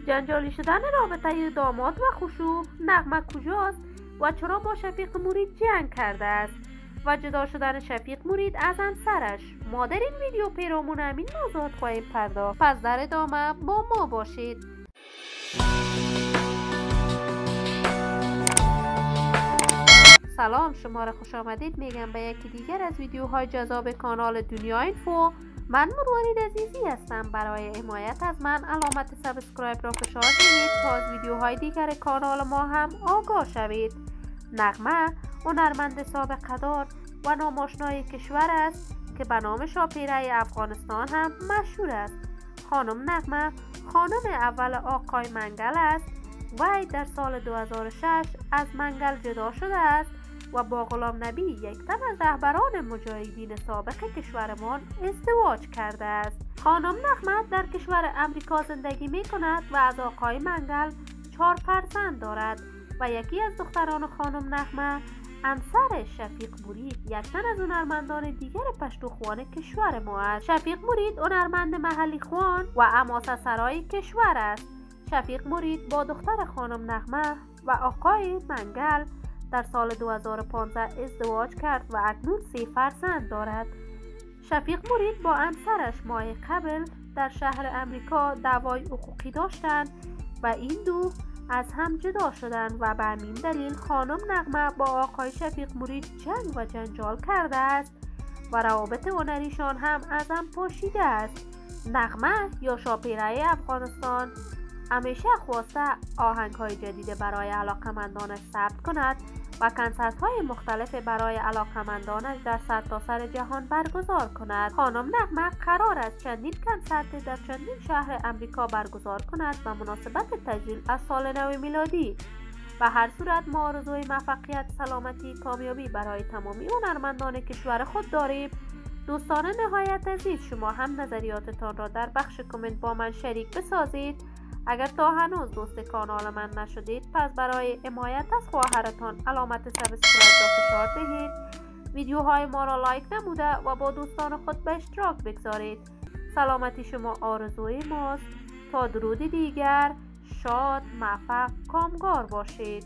جنجالی شدن رابطه داماد و خشوع، نغمه کجاست و چرا با شفیق مرید جنگ کرده است و جدا شدن شفیق مرید از همسرش. ما در این ویدیو پیرامون همین موضوعات خواهیم پرداخت، پس در ادامه با ما باشید. سلام، شما را خوش آمدید میگم به یکی دیگر از ویدیوهای جذاب کانال دنیا اینفو. من مروارید عزیزی هستم. برای حمایت از من علامت سابسکرایب را فشار دهید تا از ویدیوهای دیگر کانال ما هم آگاه شوید. نغمه هنرمند سابقه دار و ناماشنای کشور است که به نام شاپیره افغانستان هم مشهور است. خانم نغمه خانم اول آقای منگل است. وی در سال 2006 از منگل جدا شده است و با غلام نبی، یک تن از رهبران مجاهدین سابق کشورمان، ازدواج کرده است. خانم نغمه در کشور امریکا زندگی می کند و از آقای منگل 4 فرزند دارد و یکی از دختران خانم نغمه همسر شفیق مرید، یک تن از هنرمندان دیگر پشتوخوان کشور ما است. شفیق مرید هنرمند محلی خوان و حماسه سرای کشور است. شفیق مرید با دختر خانم نغمه و آقای منگل در سال 2015 ازدواج کرد و اکنون 3 فرزند دارد. شفیق مرید با همسرش ماه قبل در شهر امریکا دعوای حقوقی داشتند و این دو از هم جدا شدند و به همین دلیل خانم نغمه با آقای شفیق مرید جنگ و جنجال کرده است و روابط هنریشان هم از هم پاشیده است. نغمه یا شاپیره افغانستان همیشه خواسته آهنگ‌های جدید برای علاقه‌مندانش ثبت کند و کنسرت‌های مختلف برای علاقه‌مندانش در سرتاسر جهان برگزار کند. خانم نغمه قرار است چندین کنسرت در چندین شهر امریکا برگزار کند و مناسبت تجلیل از سال نو میلادی. و هر صورت ما آرزوی موفقیت، سلامتی، کامیابی برای تمامی هنرمندان کشور خود داریم. دوستان نهایت عزیز، شما هم نظریاتتان را در بخش کامنت با من شریک بسازید. اگر تا هنوز دوست کانال من نشدید، پس برای حمایت از خواهرتان علامت سابسکرایب را فشار دهید. ویدیوهای ما را لایک نموده و با دوستان خود به اشتراک بگذارید. سلامتی شما آرزوی ماست. تا درودی دیگر، شاد، موفق، کامگار باشید.